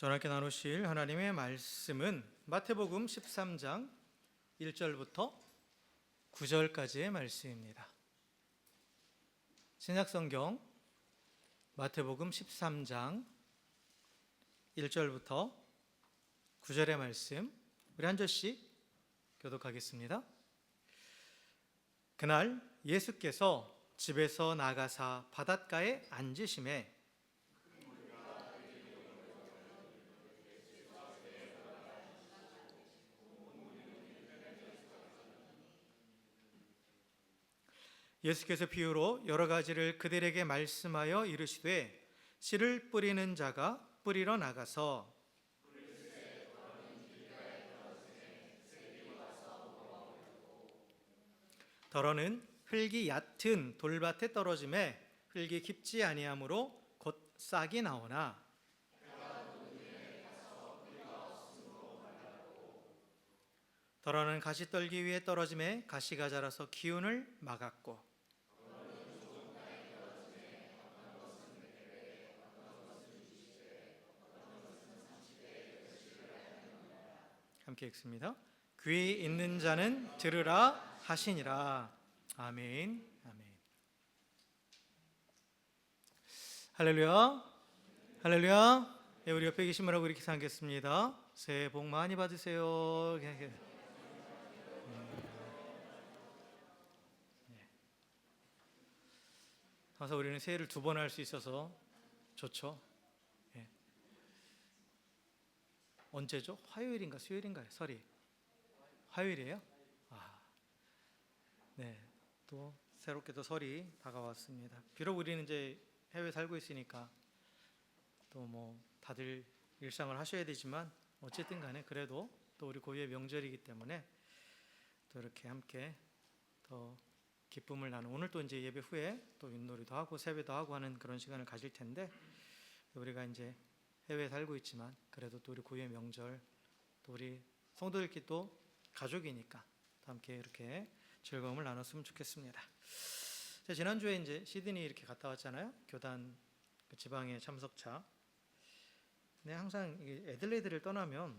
저와 함께 나누실 하나님의 말씀은 마태복음 13장 1절부터 9절까지의 말씀입니다. 신약성경 마태복음 13장 1절부터 9절의 말씀, 우리 한 절씩 교독하겠습니다. 그날 예수께서 집에서 나가사 바닷가에 앉으심에 예수께서 비유로 여러 가지를 그들에게 말씀하여 이르시되 씨를 뿌리는 자가 뿌리러 나가서 더러는 흙이 얕은 돌밭에 떨어짐에 흙이 깊지 아니하므로 곧 싹이 나오나 더러는 가시떨기 위에 떨어짐에 가시가 자라서 기운을 막았고 함께 읽습니다. 귀 있는 자는 들으라 하시니라. 아멘. 아멘. 할렐루야. 할렐루야. 네, 우리 옆에 계신 분하고 이렇게 상겠습니다. 새해 복 많이 받으세요. 그래서 우리는 새해를 두 번 할 수 있어서 좋죠. 예. 언제죠? 화요일인가 수요일인가요? 설이 화요일이에요? 네. 또 새롭게 또 설이 다가왔습니다. 비록 우리는 이제 해외 살고 있으니까 또 뭐 다들 일상을 하셔야 되지만 어쨌든 간에 그래도 또 우리 고유의 명절이기 때문에 또 이렇게 함께 더 기쁨을 나누는, 오늘 또 이제 예배 후에 또 윷놀이도 하고 세배도 하고 하는 그런 시간을 가질 텐데, 우리가 이제 해외에 살고 있지만 그래도 또 우리 고유의 명절, 또 우리 성도들끼리 또 가족이니까 또 함께 이렇게 즐거움을 나눴으면 좋겠습니다. 제가 지난주에 이제 시드니 이렇게 갔다 왔잖아요. 교단 그 지방의 참석차. 근데 항상 애들레이드를 떠나면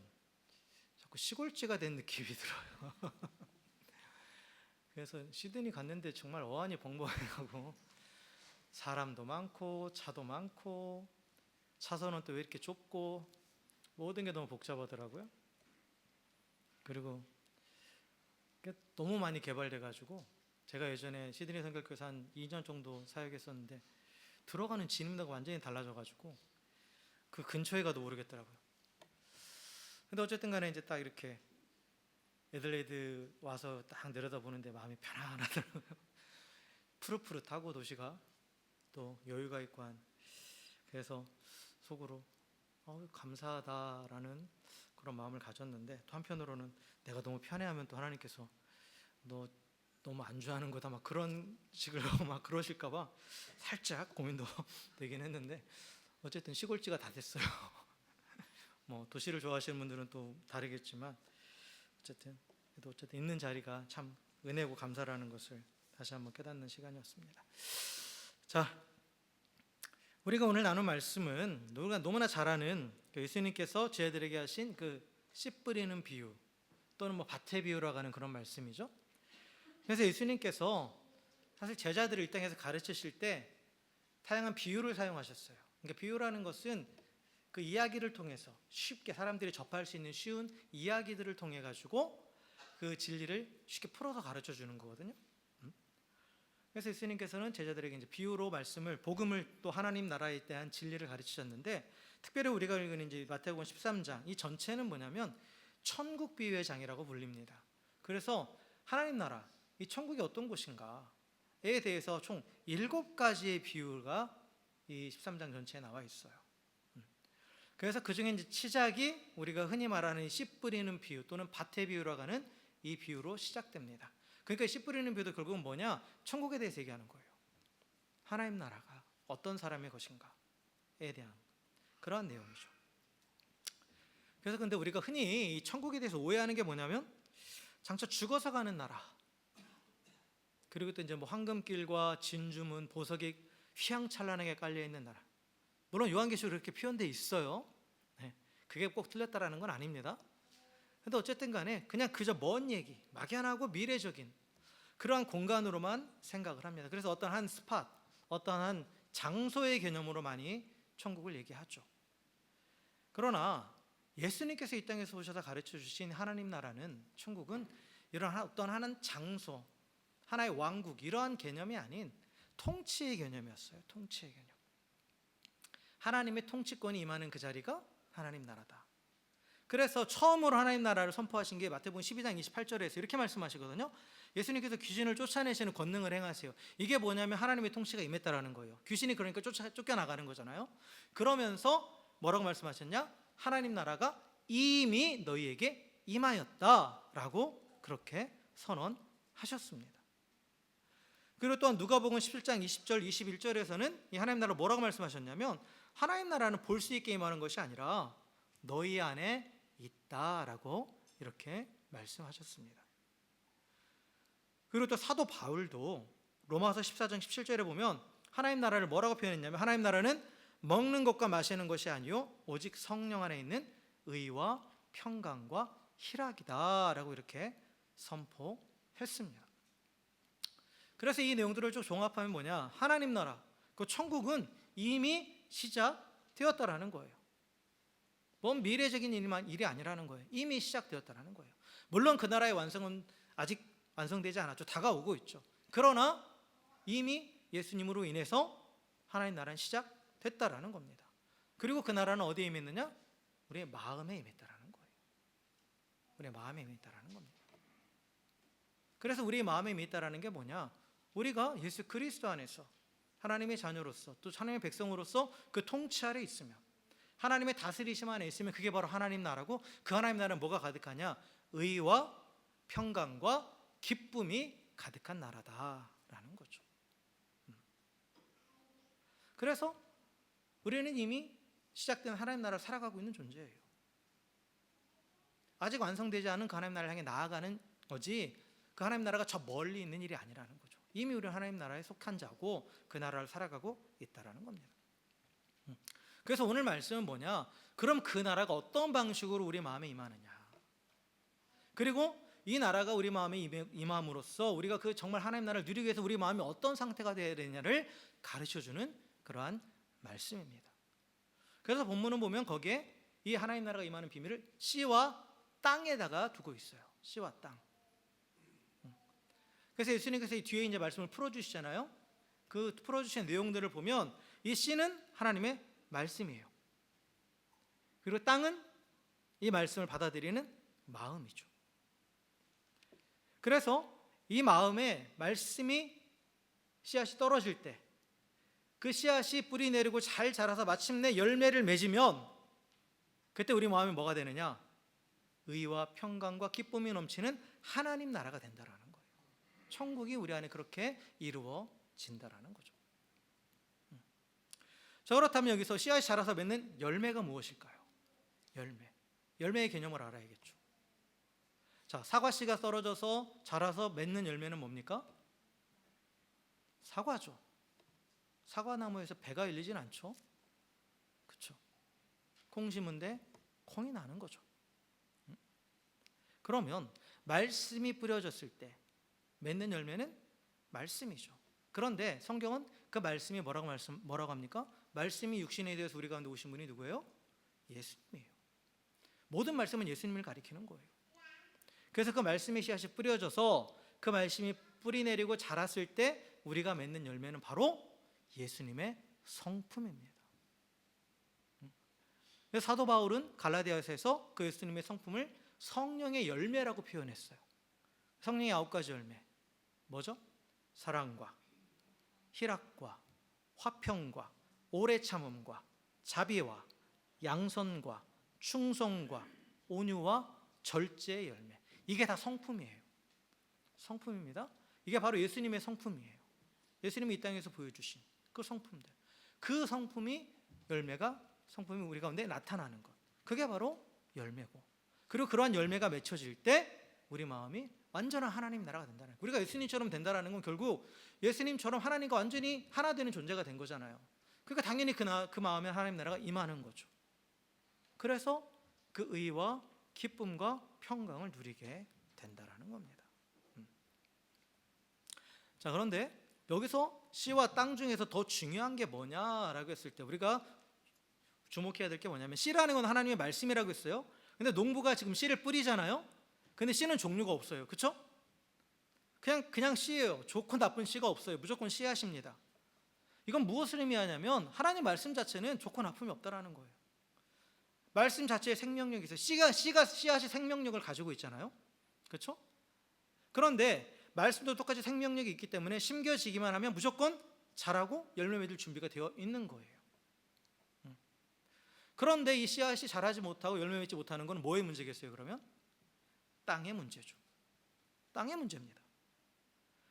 자꾸 시골지가 된 느낌이 들어요. 그래서 시드니 갔는데 정말 어안이 벙벙해가고 사람도 많고 차도 많고 차선은 또 왜 이렇게 좁고 모든 게 너무 복잡하더라고요. 그리고 너무 많이 개발돼가지고 제가 예전에 시드니 선교교회에서 한 2년 정도 사역했었는데 들어가는 진입로가 완전히 달라져가지고 그 근처에 가도 모르겠더라고요. 근데 어쨌든 간에 이제 딱 이렇게 애들레이드 와서 딱 내려다보는데 마음이 편안하더라고요. 푸릇푸릇하고 도시가 또 여유가 있고 한, 그래서 속으로 감사하다라는 그런 마음을 가졌는데, 또 한편으로는 내가 너무 편해하면 또 하나님께서 너 너무 안주하는 거다 막 그런 식으로 막 그러실까봐 살짝 고민도 되긴 했는데, 어쨌든 시골지가 다 됐어요. 뭐 도시를 좋아하시는 분들은 또 다르겠지만 어쨌든 있는 자리가 참 은혜고 감사라는 것을 다시 한번 깨닫는 시간이었습니다. 자, 우리가 오늘 나눈 말씀은 우리가 너무나 잘 아는 예수님께서 제자들에게 하신 그 씨 뿌리는 비유, 또는 뭐 밭의 비유라고 하는 그런 말씀이죠. 그래서 예수님께서 사실 제자들을 이 땅에서 가르치실 때 다양한 비유를 사용하셨어요. 그러니까 비유라는 것은 그 이야기를 통해서 쉽게 사람들이 접할 수 있는 쉬운 이야기들을 통해 가지고 그 진리를 쉽게 풀어서 가르쳐 주는 거거든요. 그래서 예수님께서는 제자들에게 이제 비유로 말씀을, 복음을, 또 하나님 나라에 대한 진리를 가르치셨는데, 특별히 우리가 읽은 이제 마태복음 13장 이 전체는 뭐냐면 천국 비유의 장이라고 불립니다. 그래서 하나님 나라, 이 천국이 어떤 곳인가에 대해서 총 7가지의 비유가 이 13장 전체에 나와 있어요. 그래서 그 중에 이제 시작이 우리가 흔히 말하는 씨 뿌리는 비유, 또는 밭의 비유라고 하는 이 비유로 시작됩니다. 그러니까 씨 뿌리는 비유도 결국은 뭐냐? 천국에 대해서 얘기하는 거예요. 하나님 나라가 어떤 사람의 것인가에 대한 그러한 내용이죠. 그래서 근데 우리가 흔히 이 천국에 대해서 오해하는 게 뭐냐면 장차 죽어서 가는 나라, 그리고 또 이제 뭐 황금길과 진주문, 보석이 휘황찬란하게 깔려 있는 나라. 물론 요한계시록에 그렇게 표현되어 있어요. 네. 그게 꼭 틀렸다라는 건 아닙니다. 근데 어쨌든 간에 그냥 그저 먼 얘기, 막연하고 미래적인 그러한 공간으로만 생각을 합니다. 그래서 어떤 한 스팟, 어떤 한 장소의 개념으로 많이 천국을 얘기하죠. 그러나 예수님께서 이 땅에서 오셔서 가르쳐 주신 하나님 나라는, 천국은 이런 어떤 하나의 장소, 하나의 왕국, 이러한 개념이 아닌 통치의 개념이었어요. 통치의 개념. 하나님의 통치권이 임하는 그 자리가 하나님 나라다. 그래서 처음으로 하나님 나라를 선포하신 게 마태복음 12장 28절에서 이렇게 말씀하시거든요. 예수님께서 귀신을 쫓아내시는 권능을 행하세요. 이게 뭐냐면 하나님의 통치가 임했다라는 거예요. 귀신이 그러니까 쫓겨나가는 거잖아요. 그러면서 뭐라고 말씀하셨냐? 하나님 나라가 이미 너희에게 임하였다라고 그렇게 선언하셨습니다. 그리고 또한 누가복음 17장 20절 21절에서는 이 하나님 나라 뭐라고 말씀하셨냐면, 하나님 나라는 볼 수 있게 임하는 것이 아니라 너희 안에 있다라고 이렇게 말씀하셨습니다. 그리고 또 사도 바울도 로마서 14장 17절에 보면 하나님 나라를 뭐라고 표현했냐면, 하나님 나라는 먹는 것과 마시는 것이 아니요 오직 성령 안에 있는 의와 평강과 희락이다라고 이렇게 선포했습니다. 그래서 이 내용들을 좀 종합하면 뭐냐? 하나님 나라, 그 천국은 이미 시작되었다라는 거예요. 뭔 미래적인 일이 아니라는 거예요. 이미 시작되었다라는 거예요. 물론 그 나라의 완성은 아직 완성되지 않았죠. 다가오고 있죠. 그러나 이미 예수님으로 인해서 하나님 나라는 시작됐다라는 겁니다. 그리고 그 나라는 어디에 임했느냐? 우리의 마음에 임했다라는 거예요. 우리의 마음에 임했다라는 겁니다. 그래서 우리의 마음에 임했다라는 게 뭐냐? 우리가 예수 그리스도 안에서 하나님의 자녀로서, 또 하나님의 백성으로서 그 통치 아래 있으면, 하나님의 다스리심 안에 있으면 그게 바로 하나님 나라고, 그 하나님 나라는 뭐가 가득하냐? 의와 평강과 기쁨이 가득한 나라다라는 거죠. 그래서 우리는 이미 시작된 하나님 나라를 살아가고 있는 존재예요. 아직 완성되지 않은 그 하나님 나라를 향해 나아가는 거지, 그 하나님 나라가 저 멀리 있는 일이 아니라는 거죠. 이미 우리는 하나님 나라에 속한 자고 그 나라를 살아가고 있다라는 겁니다. 그래서 오늘 말씀은 뭐냐? 그럼 그 나라가 어떤 방식으로 우리 마음에 임하느냐? 그리고 이 나라가 우리 마음에 임함으로써 우리가 그 정말 하나님 나라를 누리기 위해서 우리 마음이 어떤 상태가 되어야 되느냐를 가르쳐주는 그러한 말씀입니다. 그래서 본문은 보면 거기에 이 하나님 나라가 임하는 비밀을 씨와 땅에다가 두고 있어요. 씨와 땅. 그래서 예수님께서 이 뒤에 이제 말씀을 풀어주시잖아요. 그 풀어주신 내용들을 보면 이 씨는 하나님의 말씀이에요. 그리고 땅은 이 말씀을 받아들이는 마음이죠. 그래서 이 마음에 말씀이, 씨앗이 떨어질 때 그 씨앗이 뿌리 내리고 잘 자라서 마침내 열매를 맺으면 그때 우리 마음이 뭐가 되느냐? 의와 평강과 기쁨이 넘치는 하나님 나라가 된다라는 거예요. 천국이 우리 안에 그렇게 이루어진다라는 거죠. 자, 그렇다면 여기서 씨앗이 자라서 맺는 열매가 무엇일까요? 열매의 개념을 알아야겠죠. 자, 사과씨가 떨어져서 자라서 맺는 열매는 뭡니까? 사과죠. 사과나무에서 배가 열리진 않죠. 그렇죠. 콩 심은데 콩이 나는 거죠. 그러면 말씀이 뿌려졌을 때 맺는 열매는 말씀이죠. 그런데 성경은 그 말씀이 뭐라고 합니까? 말씀이 육신에 대해서 우리 가운데 오신 분이 누구예요? 예수님이에요. 모든 말씀은 예수님을 가리키는 거예요. 그래서 그 말씀의 씨앗이 뿌려져서 그 말씀이 뿌리 내리고 자랐을 때 우리가 맺는 열매는 바로 예수님의 성품입니다. 사도 바울은 갈라디아서에서 그 예수님의 성품을 성령의 열매라고 표현했어요. 성령의 9가지 열매 뭐죠? 사랑과 희락과 화평과 오래 참음과 자비와 양선과 충성과 온유와 절제의 열매. 이게 다 성품이에요. 성품입니다. 이게 바로 예수님의 성품이에요. 예수님이 이 땅에서 보여주신 그 성품들, 그 성품이 성품이 우리 가운데 나타나는 것, 그게 바로 열매고, 그리고 그러한 열매가 맺혀질 때 우리 마음이 완전한 하나님 나라가 된다는 거예요. 우리가 예수님처럼 된다는 건 결국 예수님처럼 하나님과 완전히 하나 되는 존재가 된 거잖아요. 그러니까 당연히 그 마음에 하나님 나라가 임하는 거죠. 그래서 그 의와 기쁨과 평강을 누리게 된다라는 겁니다. 자, 그런데 여기서 씨와 땅 중에서 더 중요한 게 뭐냐라고 했을 때 우리가 주목해야 될 게 뭐냐면, 씨라는 건 하나님의 말씀이라고 했어요. 근데 농부가 지금 씨를 뿌리잖아요. 근데 씨는 종류가 없어요. 그렇죠? 그냥 씨예요. 좋고 나쁜 씨가 없어요. 무조건 씨앗입니다. 이건 무엇을 의미하냐면 하나님 말씀 자체는 좋고 나쁨이 없다라는 거예요. 말씀 자체에 생명력이 있어요. 씨앗이 생명력을 가지고 있잖아요. 그렇죠? 그런데 말씀도 똑같이 생명력이 있기 때문에 심겨지기만 하면 무조건 자라고 열매 맺을 준비가 되어 있는 거예요. 그런데 이 씨앗이 자라지 못하고 열매 맺지 못하는 건 뭐의 문제겠어요? 그러면 땅의 문제죠. 땅의 문제입니다.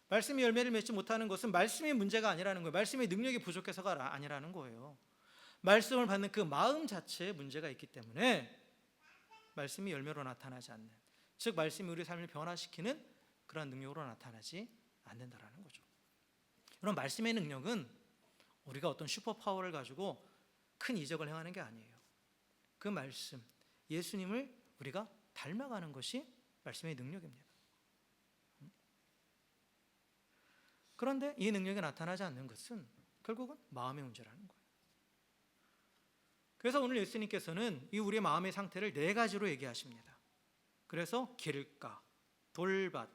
말씀이 열매를 맺지 못하는 것은 말씀의 문제가 아니라는 거예요. 말씀의 능력이 부족해서가 아니라는 거예요. 말씀을 받는 그 마음 자체에 문제가 있기 때문에 말씀이 열매로 나타나지 않는, 즉 말씀이 우리 삶을 변화시키는 그러한 능력으로 나타나지 않는다라는 거죠. 그럼 말씀의 능력은 우리가 어떤 슈퍼파워를 가지고 큰 이적을 행하는 게 아니에요. 그 말씀, 예수님을 우리가 닮아가는 것이 말씀의 능력입니다. 그런데 이 능력이 나타나지 않는 것은 결국은 마음의 문제라는 거예요. 그래서 오늘 예수님께서는 이 우리의 마음의 상태를 4가지로 얘기하십니다. 그래서 길가, 돌밭,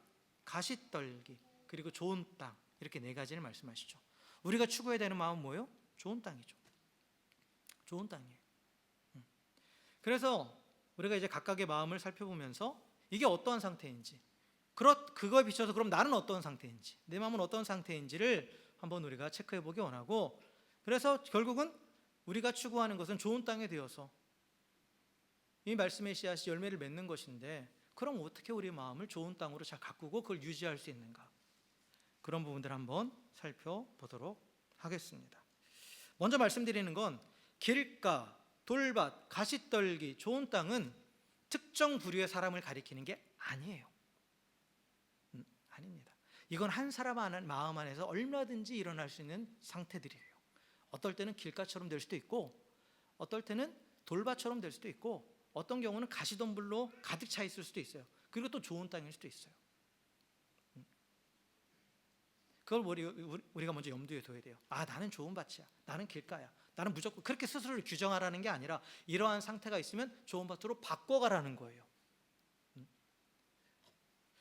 가시떨기, 그리고 좋은 땅, 이렇게 4가지를 말씀하시죠. 우리가 추구해야 되는 마음은 뭐예요? 좋은 땅이죠. 좋은 땅이에요. 그래서 우리가 이제 각각의 마음을 살펴보면서 이게 어떠한 상태인지, 그거에 비춰서 그럼 나는 어떤 상태인지, 내 마음은 어떤 상태인지를 한번 우리가 체크해 보기 원하고, 그래서 결국은 우리가 추구하는 것은 좋은 땅에 되어서 이 말씀의 씨앗이 열매를 맺는 것인데, 그럼 어떻게 우리 마음을 좋은 땅으로 잘 가꾸고 그걸 유지할 수 있는가, 그런 부분들 한번 살펴보도록 하겠습니다. 먼저 말씀드리는 건 길가, 돌밭, 가시떨기, 좋은 땅은 특정 부류의 사람을 가리키는 게 아니에요. 아닙니다. 이건 한 사람 마음 안에서 얼마든지 일어날 수 있는 상태들이에요. 어떨 때는 길가처럼 될 수도 있고, 어떨 때는 돌밭처럼 될 수도 있고, 어떤 경우는 가시덤불로 가득 차 있을 수도 있어요. 그리고 또 좋은 땅일 수도 있어요. 그걸 우리가 먼저 염두에 둬야 돼요. 나는 좋은 밭이야, 나는 길가야, 나는 무조건 그렇게 스스로를 규정하라는 게 아니라 이러한 상태가 있으면 좋은 밭으로 바꿔가라는 거예요.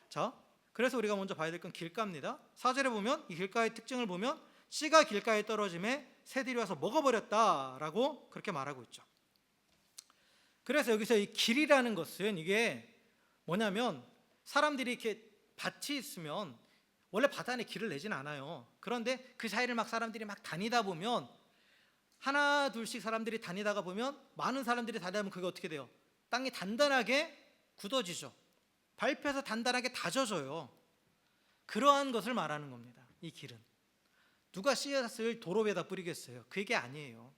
자, 그래서 우리가 먼저 봐야 될 건 길가입니다. 4절에 보면 이 길가의 특징을 보면 씨가 길가에 떨어짐에 새들이 와서 먹어버렸다라고 그렇게 말하고 있죠. 그래서 여기서 이 길이라는 것은 이게 뭐냐면, 사람들이 이렇게 밭이 있으면 원래 밭 안에 길을 내진 않아요. 그런데 그 사이를 막 사람들이 막 다니다 보면, 하나 둘씩 사람들이 다니다가 보면, 많은 사람들이 다니다 보면 그게 어떻게 돼요? 땅이 단단하게 굳어지죠. 밟혀서 단단하게 다져져요. 그러한 것을 말하는 겁니다. 이 길은 누가 씨앗을 도로 위에다 뿌리겠어요? 그게 아니에요.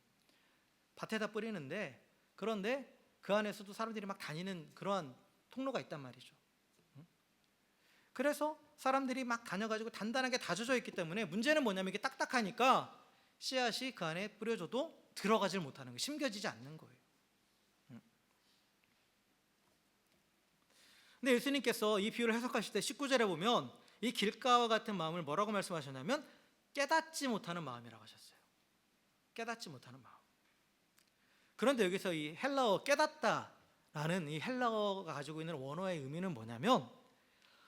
밭에다 뿌리는데, 그런데 그 안에서도 사람들이 막 다니는 그러한 통로가 있단 말이죠. 그래서 사람들이 막 다녀가지고 단단하게 다져져 있기 때문에 문제는 뭐냐면 이게 딱딱하니까 씨앗이 그 안에 뿌려져도 들어가질 못하는 거예요. 심겨지지 않는 거예요. 근데 예수님께서 이 비유를 해석하실 때 19절에 보면 이 길가와 같은 마음을 뭐라고 말씀하셨냐면 깨닫지 못하는 마음이라고 하셨어요. 깨닫지 못하는 마음. 그런데 여기서 이 헬라어 깨닫다라는 이 헬라어가 가지고 있는 원어의 의미는 뭐냐면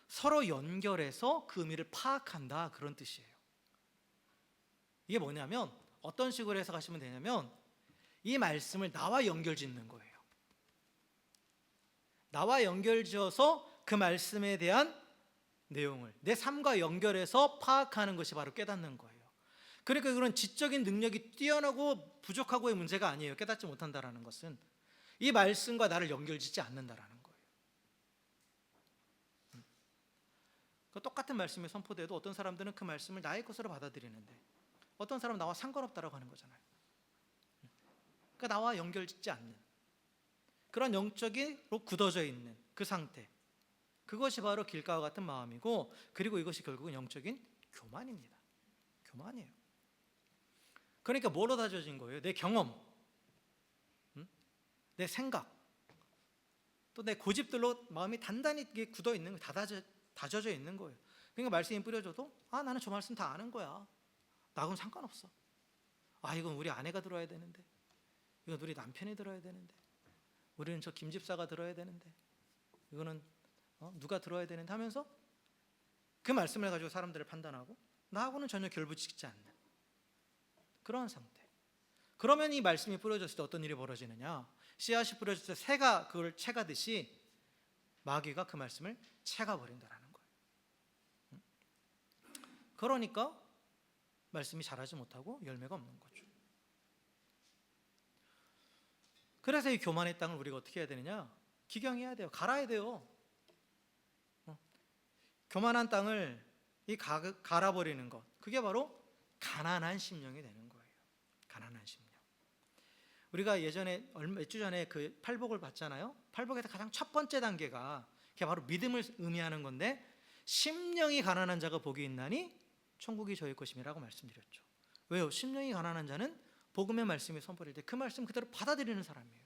서로 연결해서 그 의미를 파악한다, 그런 뜻이에요. 이게 뭐냐면 어떤 식으로 해석하시면 되냐면 이 말씀을 나와 연결짓는 거예요. 나와 연결지어서 그 말씀에 대한 내용을 내 삶과 연결해서 파악하는 것이 바로 깨닫는 거예요. 그러니까 그런 지적인 능력이 뛰어나고 부족하고의 문제가 아니에요. 깨닫지 못한다라는 것은 이 말씀과 나를 연결짓지 않는다라는 거예요. 그 똑같은 말씀이 선포돼도 어떤 사람들은 그 말씀을 나의 것으로 받아들이는데 어떤 사람은 나와 상관없다라고 하는 거잖아요. 그러니까 나와 연결짓지 않는 그런 영적으로 굳어져 있는 그 상태, 그것이 바로 길가와 같은 마음이고, 그리고 이것이 결국은 영적인 교만입니다. 교만이에요. 그러니까 뭐로 다져진 거예요? 내 경험, 내 생각, 또 내 고집들로 마음이 단단히 굳어 있는 거예요. 다져져 있는 거예요. 그러니까 말씀이 뿌려져도 나는 저 말씀 다 아는 거야. 나하고는 상관없어. 이건 우리 아내가 들어야 되는데, 이건 우리 남편이 들어야 되는데, 우리는 저 김집사가 들어야 되는데, 이거는 누가 들어야 되는데 하면서 그 말씀을 가지고 사람들을 판단하고 나하고는 전혀 결부짓지 않는 그런 상태. 그러면 이 말씀이 뿌려졌을 때 어떤 일이 벌어지느냐? 씨앗이 뿌려졌을 때 새가 그걸 채가듯이 마귀가 그 말씀을 채가버린다라는 거예요. 그러니까 말씀이 자라지 못하고 열매가 없는 거죠. 그래서 이 교만의 땅을 우리가 어떻게 해야 되느냐? 기경해야 돼요. 갈아야 돼요. 교만한 땅을 갈아버리는 것, 그게 바로 가난한 심령이 되는 거예요. 가난한 심령. 우리가 예전에 몇 주 전에 그 팔복을 봤잖아요. 팔복에서 가장 첫 번째 단계가 그게 바로 믿음을 의미하는 건데, 심령이 가난한 자가 복이 있나니 천국이 저희 것임이라고 말씀드렸죠. 왜요? 심령이 가난한 자는 복음의 말씀이 선포될 때 그 말씀 그대로 받아들이는 사람이에요.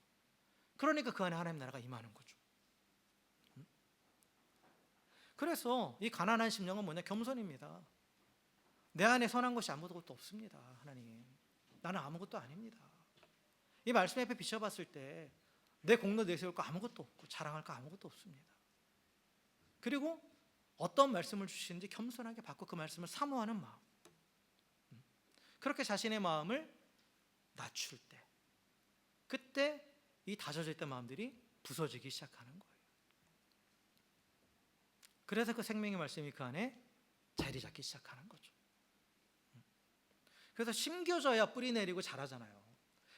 그러니까 그 안에 하나님 나라가 임하는 거죠. 그래서 이 가난한 심령은 뭐냐? 겸손입니다. 내 안에 선한 것이 아무것도 없습니다. 하나님, 나는 아무것도 아닙니다. 이 말씀 앞에 비춰봤을 때 내 공로 내세울 거 아무것도 없고 자랑할 거 아무것도 없습니다. 그리고 어떤 말씀을 주시는지 겸손하게 받고 그 말씀을 사모하는 마음, 그렇게 자신의 마음을 낮출 때, 그때 이 다져져 있던 마음들이 부서지기 시작하는 거예요. 그래서 그 생명의 말씀이 그 안에 자리 잡기 시작하는 거죠. 그래서 심겨져야 뿌리 내리고 자라잖아요.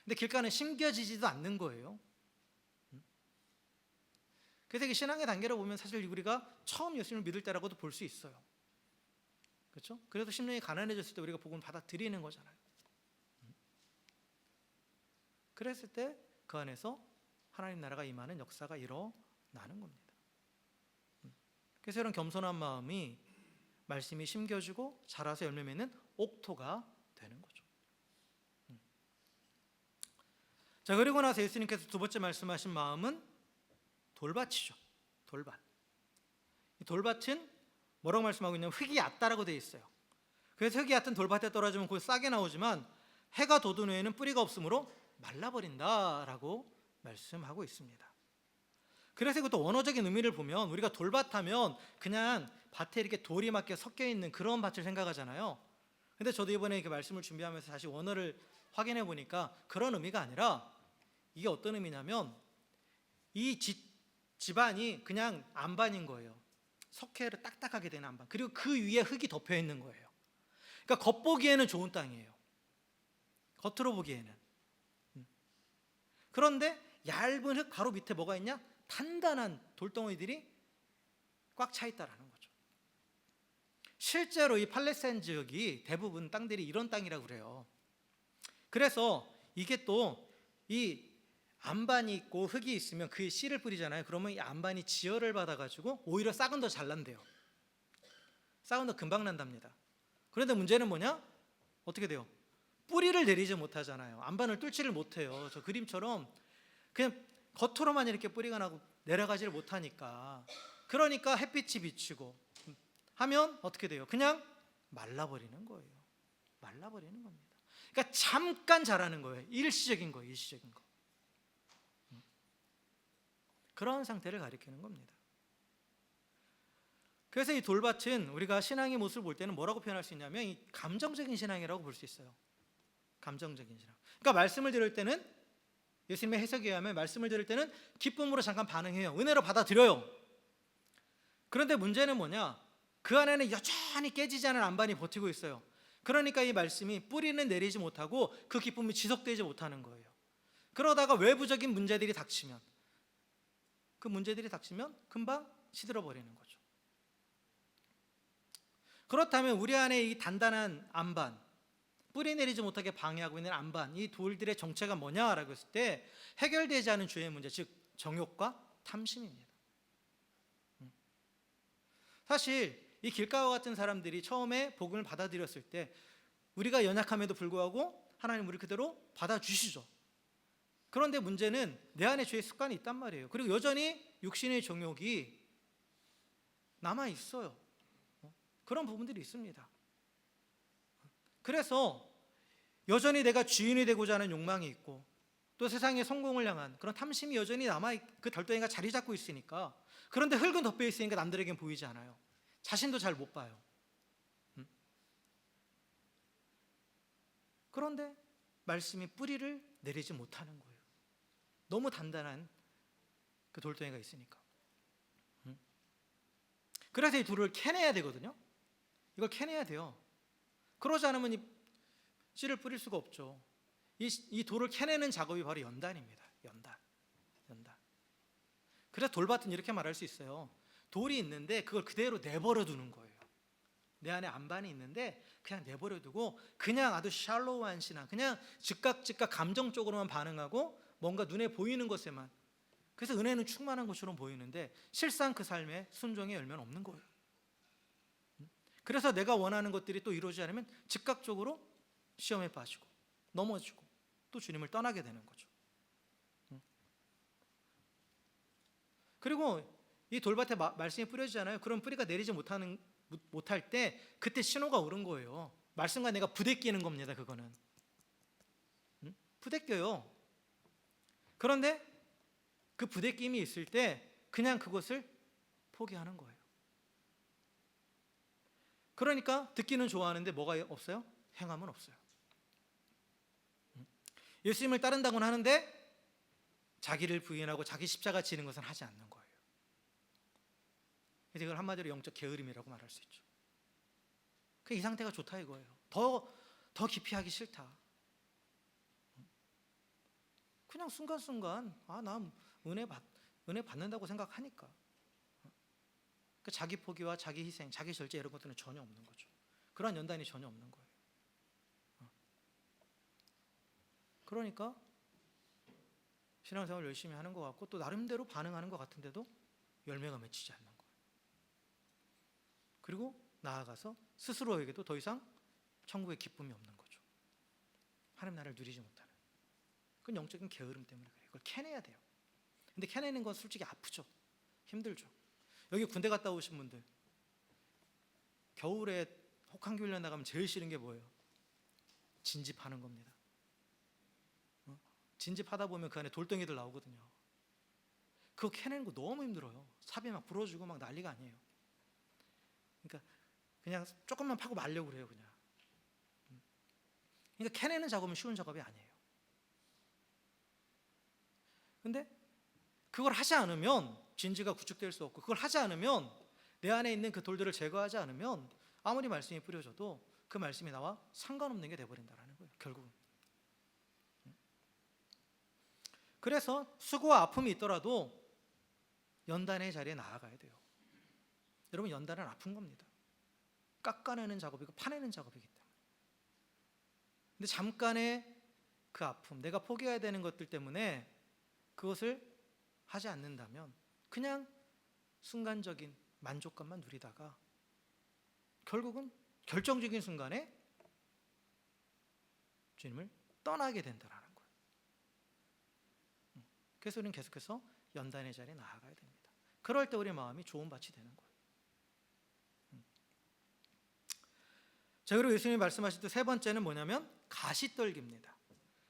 근데 길가는 심겨지지도 않는 거예요. 그래서 신앙의 단계를 보면 사실 우리가 처음 예수님을 믿을 때라고도 볼 수 있어요. 그렇죠? 그래도 심령이 가난해졌을 때 우리가 복음을 받아들이는 거잖아요. 그랬을 때 그 안에서 하나님 나라가 임하는 역사가 일어나는 겁니다. 그래서 이런 겸손한 마음이 말씀이 심겨지고 자라서 열매 맺는 옥토가 되는 거죠. 자, 그리고 나서 예수님께서 두 번째 말씀하신 마음은 돌밭이죠. 돌밭. 이 돌밭은 뭐라고 말씀하고 있냐면 흙이 얕다라고 되어 있어요. 그래서 흙이 얕은 돌밭에 떨어지면 곧 싹이 나오지만 해가 돋은 후에는 뿌리가 없으므로 말라버린다라고 말씀하고 있습니다. 그래서 이것도 원어적인 의미를 보면 우리가 돌밭하면 그냥 밭에 이렇게 돌이 막 섞여 있는 그런 밭을 생각하잖아요. 근데 저도 이번에 이렇게 말씀을 준비하면서 다시 원어를 확인해 보니까 그런 의미가 아니라 이게 어떤 의미냐면 이 집안이 그냥 안반인 거예요. 석회로 딱딱하게 된 안반. 그리고 그 위에 흙이 덮여 있는 거예요. 그러니까 겉보기에는 좋은 땅이에요. 겉으로 보기에는. 그런데 얇은 흙 바로 밑에 뭐가 있냐? 단단한 돌덩이들이 꽉 차 있다라는 거죠. 실제로 이 팔레스타인 지역이 대부분 땅들이 이런 땅이라고 그래요. 그래서 이게 또 이 안반이 있고 흙이 있으면 그에 씨를 뿌리잖아요. 그러면 이 안반이 지혈을 받아가지고 오히려 싹은 더 잘 난대요. 싹은 더 금방 난답니다. 그런데 문제는 뭐냐? 어떻게 돼요? 뿌리를 내리지 못하잖아요. 안반을 뚫지를 못해요. 저 그림처럼 그냥 겉으로만 이렇게 뿌리가 나고 내려가지를 못하니까, 그러니까 햇빛이 비치고 하면 어떻게 돼요? 그냥 말라버리는 거예요. 말라버리는 겁니다. 그러니까 잠깐 자라는 거예요. 일시적인 거예요. 일시적인 거. 그런 상태를 가리키는 겁니다. 그래서 이 돌밭은 우리가 신앙의 모습을 볼 때는 뭐라고 표현할 수 있냐면 이 감정적인 신앙이라고 볼 수 있어요. 감정적인 신앙. 그러니까 말씀을 들을 때는, 예수님의 해석에 의하면 말씀을 들을 때는 기쁨으로 잠깐 반응해요. 은혜로 받아들여요. 그런데 문제는 뭐냐? 그 안에는 여전히 깨지지 않은 안반이 버티고 있어요. 그러니까 이 말씀이 뿌리는 내리지 못하고 그 기쁨이 지속되지 못하는 거예요. 그러다가 외부적인 문제들이 닥치면, 그 문제들이 닥치면 금방 시들어 버리는 거죠. 그렇다면 우리 안에 이 단단한 안반, 뿌리 내리지 못하게 방해하고 있는 안반, 이 돌들의 정체가 뭐냐라고 했을 때 해결되지 않은 죄의 문제, 즉 정욕과 탐심입니다. 사실 이 길가와 같은 사람들이 처음에 복음을 받아들였을 때 우리가 연약함에도 불구하고 하나님 우리 그대로 받아주시죠. 그런데 문제는 내 안에 죄의 습관이 있단 말이에요. 그리고 여전히 육신의 정욕이 남아 있어요. 그런 부분들이 있습니다. 그래서 여전히 내가 주인이 되고자 하는 욕망이 있고, 또 세상의 성공을 향한 그런 탐심이 여전히 그 달덩이가 자리 잡고 있으니까, 그런데 흙은 덮여 있으니까 남들에겐 보이지 않아요. 자신도 잘 못 봐요. 그런데 말씀이 뿌리를 내리지 못하는 거예요. 너무 단단한 그 돌덩이가 있으니까. 그래서 이 돌을 캐내야 되거든요. 이걸 캐내야 돼요. 그러지 않으면 이 씨를 뿌릴 수가 없죠. 이 돌을 캐내는 작업이 바로 연단입니다. 연단. 그래서 돌밭은 이렇게 말할 수 있어요. 돌이 있는데 그걸 그대로 내버려 두는 거예요. 내 안에 안반이 있는데 그냥 내버려 두고 그냥 아주 샬로우한 신앙, 그냥 즉각 감정적으로만 반응하고 뭔가 눈에 보이는 것에만, 그래서 은혜는 충만한 것처럼 보이는데 실상 그 삶에 순종의 열매는 없는 거예요. 그래서 내가 원하는 것들이 또 이루어지지 않으면 즉각적으로 시험에 빠지고 넘어지고 또 주님을 떠나게 되는 거죠. 그리고 이 돌밭에 말씀이 뿌려지잖아요. 그럼 뿌리가 내리지 못할 때 그때 신호가 오른 거예요. 말씀과 내가 부대끼는 겁니다. 그거는 부대껴요. 그런데 그 부대낌이 있을 때 그냥 그것을 포기하는 거예요. 그러니까 듣기는 좋아하는데 뭐가 없어요? 행함은 없어요. 예수님을 따른다고는 하는데 자기를 부인하고 자기 십자가 지는 것은 하지 않는 거예요. 그래서 이걸 한마디로 영적 게으름이라고 말할 수 있죠. 이 상태가 좋다 이거예요. 더 깊이 하기 싫다. 그냥 순간순간 나 은혜 받는다고 생각하니까. 자기 포기와 자기 희생, 자기 절제 이런 것들은 전혀 없는 거죠. 그런 연단이 전혀 없는 거예요. 그러니까 신앙생활 열심히 하는 것 같고 또 나름대로 반응하는 것 같은데도 열매가 맺히지 않는 거예요. 그리고 나아가서 스스로에게도 더 이상 천국의 기쁨이 없는 거죠. 하나님 나라를 누리지 못하는. 그건 영적인 게으름 때문에 그래요. 그걸 캐내야 돼요. 근데 캐내는 건 솔직히 아프죠. 힘들죠. 여기 군대 갔다 오신 분들, 겨울에 혹한기 훈련 나가면 제일 싫은 게 뭐예요? 진집하는 겁니다. 진집하다 보면 그 안에 돌덩이들 나오거든요. 그거 캐내는 거 너무 힘들어요. 삽이 막 부러지고 막 난리가 아니에요. 그러니까 그냥 조금만 파고 말려고 그래요. 그냥. 그러니까 캐내는 작업은 쉬운 작업이 아니에요. 근데 그걸 하지 않으면 진지가 구축될 수 없고, 그걸 하지 않으면 내 안에 있는 그 돌들을 제거하지 않으면 아무리 말씀이 뿌려져도 그 말씀이 나와 상관없는 게 돼버린다는 거예요. 결국은. 그래서 수고와 아픔이 있더라도 연단의 자리에 나아가야 돼요. 여러분, 연단은 아픈 겁니다. 깎아내는 작업이고 파내는 작업이기 때문에. 근데 잠깐의 그 아픔, 내가 포기해야 되는 것들 때문에 그것을 하지 않는다면 그냥 순간적인 만족감만 누리다가 결국은 결정적인 순간에 주님을 떠나게 된다라는 거예요. 그래서 우리는 계속해서 연단의 자리에 나아가야 됩니다. 그럴 때 우리 마음이 좋은 밭이 되는 거예요. 자, 그리고 예수님이 말씀하실 때 세 번째는 뭐냐면 가시떨기입니다.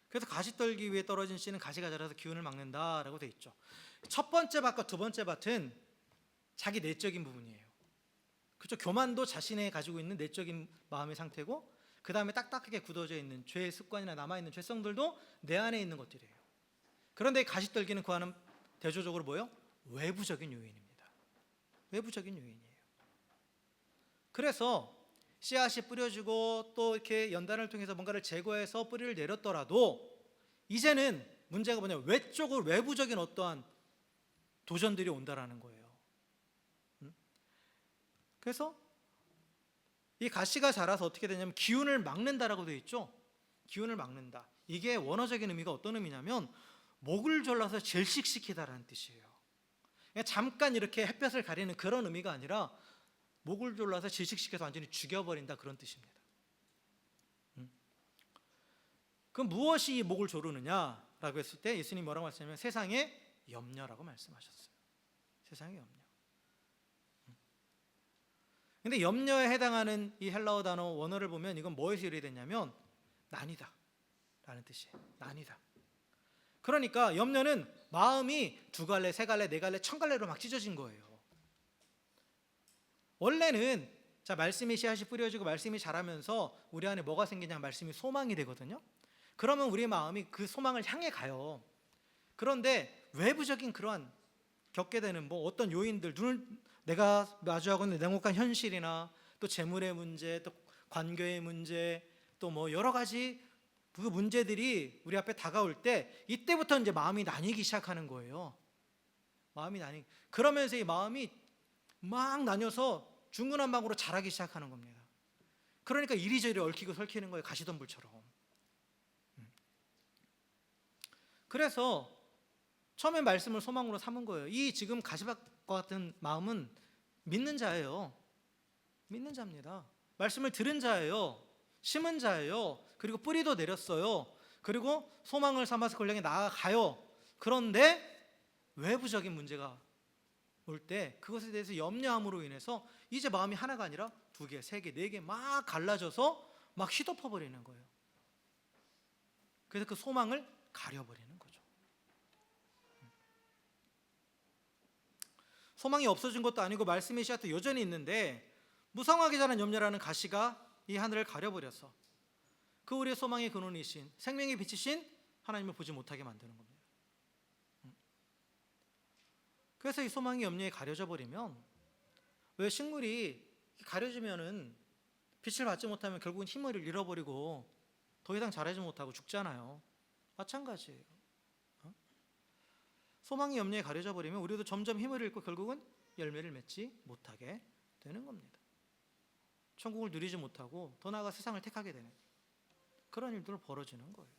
그래서 가시떨기 위에 떨어진 씨는 가시가 자라서 기운을 막는다라고 돼 있죠. 첫 번째 밭과 두 번째 밭은 자기 내적인 부분이에요. 그렇죠. 교만도 자신의 가지고 있는 내적인 마음의 상태고, 그 다음에 딱딱하게 굳어져 있는 죄의 습관이나 남아있는 죄성들도 내 안에 있는 것들이에요. 그런데 가시떨기는 구하는 대조적으로 뭐예요? 외부적인 요인입니다. 외부적인 요인이에요. 그래서 씨앗이 뿌려지고 또 이렇게 연단을 통해서 뭔가를 제거해서 뿌리를 내렸더라도 이제는 문제가 뭐냐면 외부적인 어떠한 도전들이 온다라는 거예요. 그래서 이 가시가 자라서 어떻게 되냐면 기운을 막는다라고 되어 있죠. 기운을 막는다. 이게 원어적인 의미가 어떤 의미냐면 목을 졸라서 질식시키다라는 뜻이에요. 그러니까 잠깐 이렇게 햇볕을 가리는 그런 의미가 아니라 목을 졸라서 질식시켜서 완전히 죽여버린다, 그런 뜻입니다. 그럼 무엇이 이 목을 조르느냐? 라고 했을 때 예수님이 뭐라고 말씀하냐면 세상의 염려라고 말씀하셨어요. 세상의 염려. 근데 염려에 해당하는 이 헬라어 단어 원어를 보면 이건 뭐에서 유래됐냐면 난이다 라는 뜻이에요. 난이다. 그러니까 염려는 마음이 2갈래, 3갈래, 4갈래, 1000갈래로 막 찢어진 거예요. 원래는 자, 말씀이 씨앗이 뿌려지고 말씀이 자라면서 우리 안에 뭐가 생기냐, 말씀이 소망이 되거든요. 그러면 우리의 마음이 그 소망을 향해 가요. 그런데 외부적인 그러한 겪게 되는 뭐 어떤 요인들, 내가 마주하고 있는 냉혹한 현실이나 또 재물의 문제, 또 관계의 문제, 또 뭐 여러 가지 그 문제들이 우리 앞에 다가올 때 이때부터 이제 마음이 나뉘기 시작하는 거예요. 마음이 그러면서 이 마음이 막 나뉘어서 중구난방으로 자라기 시작하는 겁니다. 그러니까 이리저리 얽히고 설키는 거예요. 가시덤불처럼. 그래서 처음에 말씀을 소망으로 삼은 거예요. 이 지금 가시밭과 같은 마음은 믿는 자예요. 믿는 자입니다. 말씀을 들은 자예요. 심은 자예요. 그리고 뿌리도 내렸어요. 그리고 소망을 삼아서 그걸 향해 나아가요. 그런데 외부적인 문제가 올 때 그것에 대해서 염려함으로 인해서 이제 마음이 하나가 아니라 2개, 3개, 4개 막 갈라져서 막 휘덮어 버리는 거예요. 그래서 그 소망을 가려버리는 거죠. 소망이 없어진 것도 아니고 말씀의 씨앗도 여전히 있는데 무성하게 자란 염려라는 가시가 이 하늘을 가려버려서 그 우리의 소망의 근원이신 생명의 빛이신 하나님을 보지 못하게 만드는 겁니다. 그래서 이 소망이 염려에 가려져 버리면, 왜 식물이 가려지면은 빛을 받지 못하면 결국은 힘을 잃어버리고 더 이상 자라지 못하고 죽잖아요. 마찬가지예요. 소망이 염려에 가려져 버리면 우리도 점점 힘을 잃고 결국은 열매를 맺지 못하게 되는 겁니다. 천국을 누리지 못하고 더 나아가 세상을 택하게 되는 그런 일들이 벌어지는 거예요.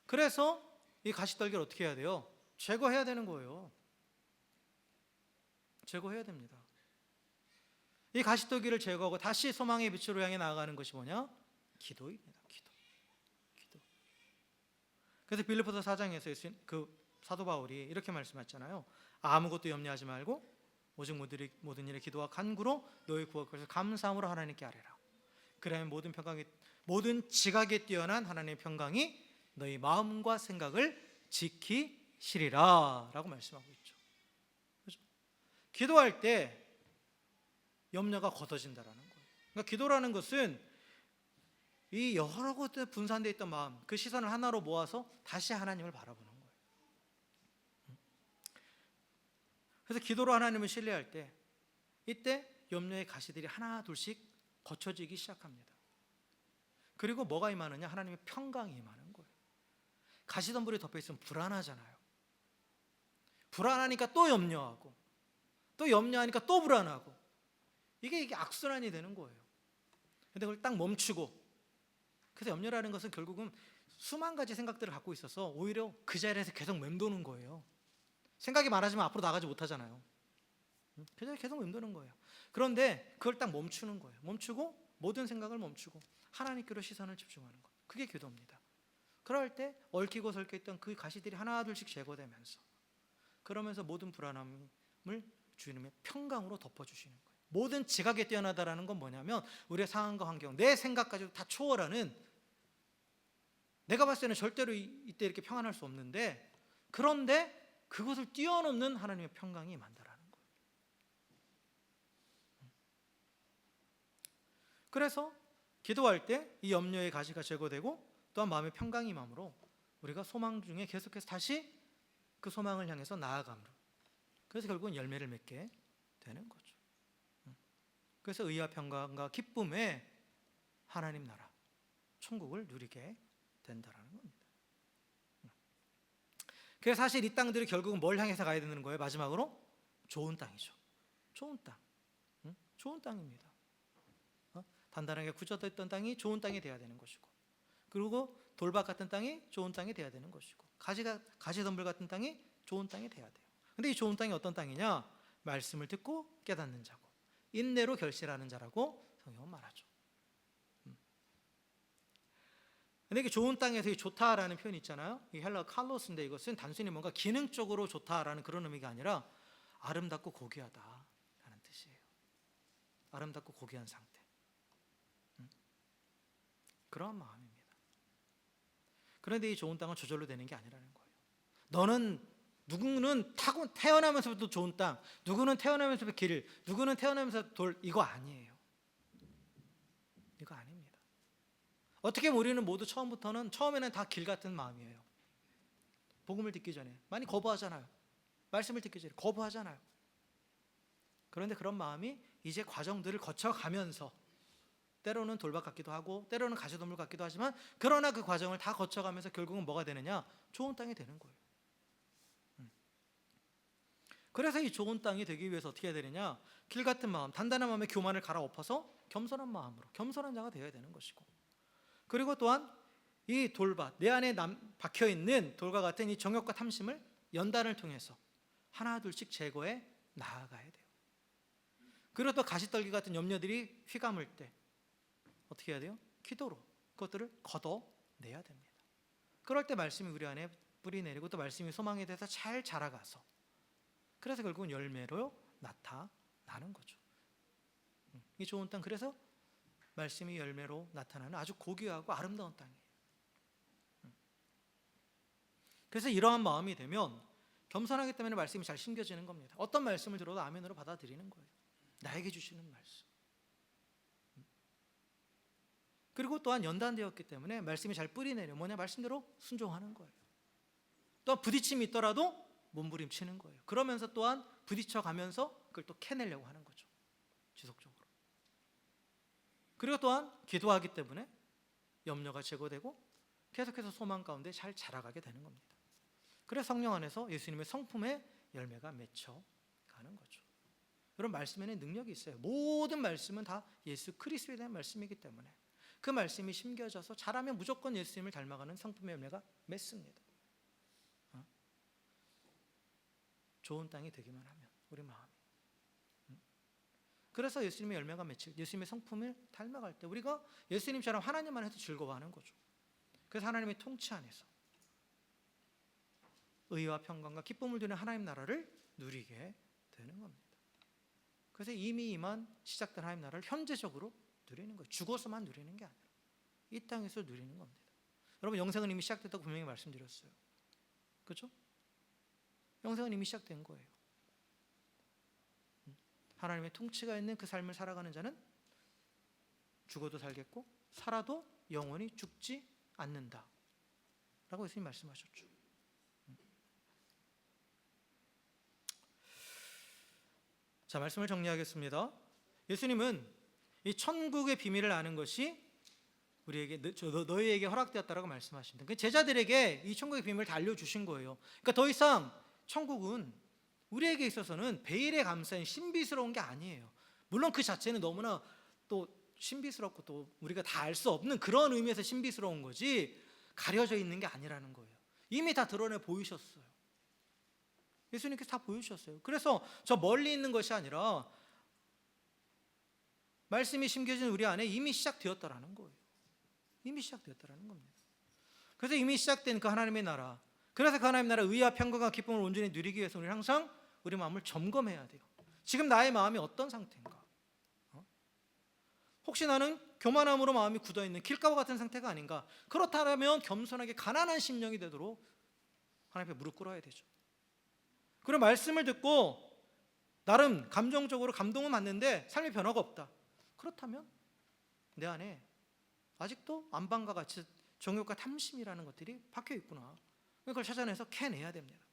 그래서 이 가시떨기를 어떻게 해야 돼요? 제거해야 되는 거예요. 제거해야 됩니다. 이 가시떨기를 제거하고 다시 소망의 빛으로 향해 나아가는 것이 뭐냐? 기도입니다. 기도. 그래서 빌립보서 4장에서 그 사도 바울이 이렇게 말씀했잖아요. 아무것도 염려하지 말고 오직 모든 일에 기도와 간구로 너희 구할 것을 감사함으로 하나님께 아뢰라. 그러면 모든 지각에 뛰어난 하나님의 평강이 너희 마음과 생각을 지키시리라 라고 말씀하고 있죠. 그렇죠? 기도할 때 염려가 걷어진다라는 거예요. 그러니까 기도라는 것은 이 여러 곳에 분산되어 있던 마음, 그 시선을 하나로 모아서 다시 하나님을 바라보는 거예요. 그래서 기도로 하나님을 신뢰할 때 이때 염려의 가시들이 하나 둘씩 거쳐지기 시작합니다. 그리고 뭐가 임하느냐? 하나님의 평강이 임하는 거예요. 가시덤불이 덮여있으면 불안하잖아요. 불안하니까 또 염려하고, 또 염려하니까 또 불안하고, 이게 악순환이 되는 거예요. 근데 그걸 딱 멈추고, 그래서 염려라는 것은 결국은 수만 가지 생각들을 갖고 있어서 오히려 그 자리에서 계속 맴도는 거예요. 생각이 많아지면 앞으로 나가지 못하잖아요. 그 자리에 계속 맴도는 거예요. 그런데 그걸 딱 멈추는 거예요. 멈추고 모든 생각을 멈추고 하나님께로 시선을 집중하는 것. 그게 기도입니다. 그럴 때 얽히고 설켜 있던 그 가시들이 하나 둘씩 제거되면서, 그러면서 모든 불안함을 주님의 평강으로 덮어주시는 거예요. 모든 지각에 뛰어나다라는 건 뭐냐면 우리의 상황과 환경, 내 생각까지도 다 초월하는, 내가 봤을 때는 절대로 이때 이렇게 평안할 수 없는데, 그런데 그것을 뛰어넘는 하나님의 평강이 임한다라는 거예요. 그래서 기도할 때 이 염려의 가시가 제거되고 또한 마음의 평강이 임함으로 우리가 소망 중에 계속해서 다시 그 소망을 향해서 나아감으로, 그래서 결국은 열매를 맺게 되는 거죠. 그래서 의와 평강과 기쁨의 하나님 나라, 천국을 누리게 된다라는 겁니다. 그래서 사실 이 땅들이 결국은 뭘 향해서 가야 되는 거예요? 마지막으로 좋은 땅이죠. 좋은 땅, 좋은 땅입니다. 단단하게 굳어져 있던 땅이 좋은 땅이 돼야 되는 것이고, 그리고 돌밭 같은 땅이 좋은 땅이 돼야 되는 것이고, 가시덤불 같은 땅이 좋은 땅이 돼야 돼요. 근데 이 좋은 땅이 어떤 땅이냐? 말씀을 듣고 깨닫는 자고 인내로 결실하는 자라고 성경은 말하죠. 근데 이게 좋은 땅에서 이 좋다라는 표현이 있잖아요. 이 헬라 칼로스인데 이것은 단순히 뭔가 기능적으로 좋다라는 그런 의미가 아니라 아름답고 고귀하다라는 뜻이에요. 아름답고 고귀한 상태. 그러한 마음입니다. 그런데 이 좋은 땅은 저절로 되는 게 아니라는 거예요. 누구는 태어나면서부터 좋은 땅, 누구는 태어나면서부터 길, 누구는 태어나면서 돌, 이거 아니에요. 이거 아닙니다. 어떻게 우리는 모두 처음에는 다 길 같은 마음이에요. 복음을 듣기 전에 많이 거부하잖아요. 말씀을 듣기 전에 거부하잖아요. 그런데 그런 마음이 이제 과정들을 거쳐가면서 때로는 돌박 같기도 하고 때로는 가시덤불 같기도 하지만 그러나 그 과정을 다 거쳐가면서 결국은 뭐가 되느냐? 좋은 땅이 되는 거예요. 그래서 이 좋은 땅이 되기 위해서 어떻게 해야 되느냐? 길 같은 마음, 단단한 마음에 교만을 갈아엎어서 겸손한 마음으로 겸손한 자가 되어야 되는 것이고, 그리고 또한 이 돌밭, 내 안에 박혀있는 돌과 같은 이 정욕과 탐심을 연단을 통해서 하나 둘씩 제거해 나아가야 돼요. 그리고 또 가시떨기 같은 염려들이 휘감을 때 어떻게 해야 돼요? 기도로 그것들을 걷어내야 됩니다. 그럴 때 말씀이 우리 안에 뿌리 내리고 또 말씀이 소망에 대해서 잘 자라가서 그래서 결국은 열매로 나타나는 거죠. 이 좋은 땅, 그래서 말씀이 열매로 나타나는 아주 고귀하고 아름다운 땅이에요. 그래서 이러한 마음이 되면 겸손하기 때문에 말씀이 잘 심겨지는 겁니다. 어떤 말씀을 들어도 아멘으로 받아들이는 거예요. 나에게 주시는 말씀. 그리고 또한 연단되었기 때문에 말씀이 잘 뿌리내려 말씀대로 순종하는 거예요. 또 부딪힘이 있더라도 몸부림치는 거예요. 그러면서 또한 부딪혀가면서 그걸 또 캐내려고 하는 거죠. 지속적으로. 그리고 또한 기도하기 때문에 염려가 제거되고 계속해서 소망 가운데 잘 자라가게 되는 겁니다. 그래서 성령 안에서 예수님의 성품의 열매가 맺혀가는 거죠. 여러분, 말씀에는 능력이 있어요. 모든 말씀은 다 예수 그리스도에 대한 말씀이기 때문에 그 말씀이 심겨져서 자라면 무조건 예수님을 닮아가는 성품의 열매가 맺습니다. 좋은 땅이 되기만 하면 우리 마음이. 그래서 예수님의 열매가 맺히고 예수님의 성품을 닮아갈 때 우리가 예수님처럼 하나님만 해도 즐거워하는 거죠. 그래서 하나님의 통치 안에서 의와 평강과 기쁨을 두는 하나님 나라를 누리게 되는 겁니다. 그래서 이미 임한 시작된 하나님 나라를 현재적으로 누리는 거예요. 죽어서만 누리는 게 아니라 이 땅에서 누리는 겁니다. 여러분, 영생은 이미 시작됐다고 분명히 말씀드렸어요. 그렇죠? 영생은 이미 시작된 거예요. 하나님의 통치가 있는 그 삶을 살아가는 자는 죽어도 살겠고 살아도 영원히 죽지 않는다 라고 예수님 말씀하셨죠. 자, 말씀을 정리하겠습니다. 예수님은 이 천국의 비밀을 아는 것이 우리에게 너희에게 허락되었다라고 말씀하십니다. 그 제자들에게 이 천국의 비밀을 다 알려주신 거예요. 그러니까 더 이상 천국은 우리에게 있어서는 베일에 감싸인 신비스러운 게 아니에요. 물론 그 자체는 너무나 또 신비스럽고 또 우리가 다 알 수 없는 그런 의미에서 신비스러운 거지 가려져 있는 게 아니라는 거예요. 이미 다 드러내 보이셨어요. 예수님께서 다 보여주셨어요. 그래서 저 멀리 있는 것이 아니라 말씀이 심겨진 우리 안에 이미 시작되었다라는 거예요. 이미 시작되었다라는 겁니다. 그래서 이미 시작된 그 하나님의 나라, 그래서 그 하나님 나라 의와 평강과 기쁨을 온전히 누리기 위해서 우리는 항상 우리 마음을 점검해야 돼요. 지금 나의 마음이 어떤 상태인가? 혹시 나는 교만함으로 마음이 굳어있는 길가와 같은 상태가 아닌가? 그렇다면 겸손하게 가난한 심령이 되도록 하나님 앞에 무릎 꿇어야 되죠. 그리고 말씀을 듣고 나름 감정적으로 감동은 받는데 삶의 변화가 없다. 그렇다면 내 안에 아직도 안방과 같이 정욕과 탐심이라는 것들이 박혀 있구나. 그걸 찾아내서 캐내야 됩니다.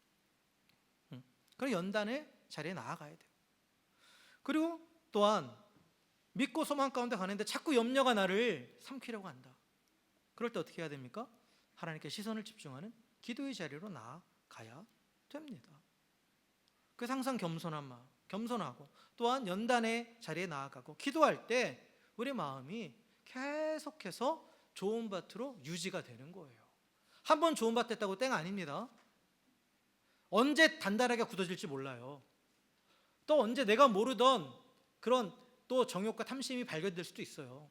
그리고 연단의 자리에 나아가야 돼요. 그리고 또한 믿고 소망 가운데 가는데 자꾸 염려가 나를 삼키려고 한다. 그럴 때 어떻게 해야 됩니까? 하나님께 시선을 집중하는 기도의 자리로 나아가야 됩니다. 그래서 항상 겸손한 마음, 겸손하고 또한 연단의 자리에 나아가고 기도할 때 우리 마음이 계속해서 좋은 밭으로 유지가 되는 거예요. 한 번 좋은 밭 됐다고 땡 아닙니다. 언제 단단하게 굳어질지 몰라요. 또 언제 내가 모르던 그런 또 정욕과 탐심이 발견될 수도 있어요.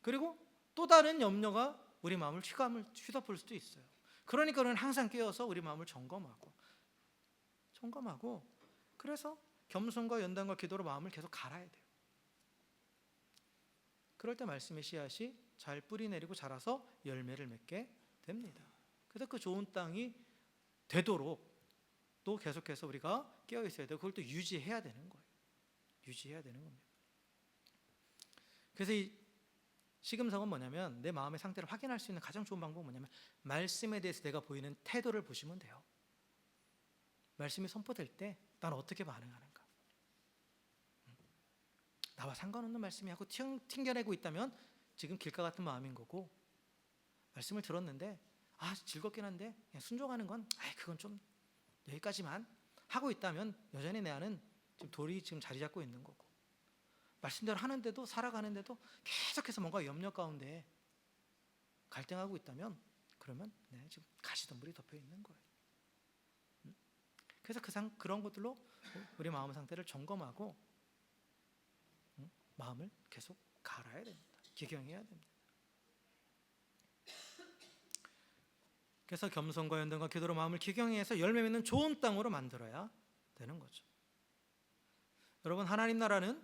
그리고 또 다른 염려가 우리 마음을 휘덮을 수도 있어요. 그러니까 우리는 항상 깨어서 우리 마음을 점검하고 그래서 겸손과 연단과 기도로 마음을 계속 갈아야 돼요. 그럴 때 말씀의 씨앗이 잘 뿌리 내리고 자라서 열매를 맺게 됩니다. 그래서 그 좋은 땅이 되도록 또 계속해서 우리가 깨어 있어야 되고, 그걸 또 유지해야 되는 거예요. 유지해야 되는 겁니다. 그래서 이 시금석은 뭐냐면, 내 마음의 상태를 확인할 수 있는 가장 좋은 방법은 뭐냐면, 말씀에 대해서 내가 보이는 태도를 보시면 돼요. 말씀이 선포될 때 난 어떻게 반응하는가. 나와 상관없는 말씀이 하고 튕겨내고 있다면 지금 길가 같은 마음인 거고, 말씀을 들었는데 즐겁긴 한데 그냥 순종하는 건 그건 좀 여기까지만 하고 있다면 여전히 내 안은 지금 돌이 지금 자리 잡고 있는 거고, 말씀대로 하는데도 살아가는데도 계속해서 뭔가 염려 가운데 갈등하고 있다면, 그러면 지금 가시덤불이 덮여 있는 거예요. 그래서 그런 것들로 우리 마음 상태를 점검하고 마음을 계속 갈아야 됩니다. 기경해야 됩니다. 그래서 겸손과 연단과 기도로 마음을 기경해서 열매 맺는 좋은 땅으로 만들어야 되는 거죠. 여러분, 하나님 나라는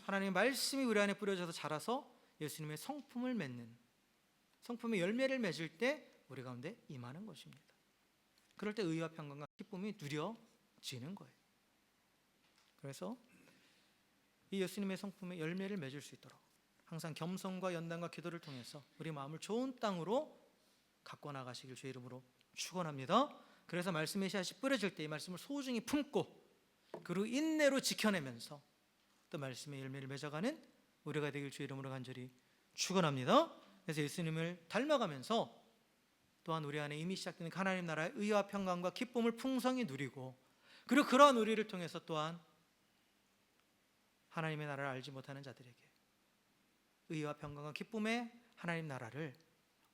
하나님의 말씀이 우리 안에 뿌려져서 자라서 예수님의 성품을 맺는, 성품의 열매를 맺을 때 우리 가운데 임하는 것입니다. 그럴 때 의와 평강과 기쁨이 누려지는 거예요. 그래서 이 예수님의 성품의 열매를 맺을 수 있도록 항상 겸손과 연단과 기도를 통해서 우리 마음을 좋은 땅으로 갖고 나가시길 주의 이름으로 축원합니다. 그래서 말씀의 씨앗이 뿌려질 때 이 말씀을 소중히 품고, 그리고 인내로 지켜내면서 또 말씀의 열매를 맺어가는 우리가 되길 주의 이름으로 간절히 축원합니다. 그래서 예수님을 닮아가면서 또한 우리 안에 이미 시작되는 하나님 나라의 의와 평강과 기쁨을 풍성히 누리고, 그리고 그러한 우리를 통해서 또한 하나님의 나라를 알지 못하는 자들에게 의와 평강과 기쁨의 하나님 나라를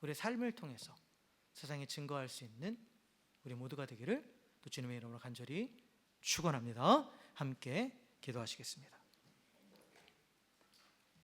우리의 삶을 통해서 세상에 증거할 수 있는 우리 모두가 되기를 또 주님의 이름으로 간절히 축원합니다. 함께 기도하시겠습니다.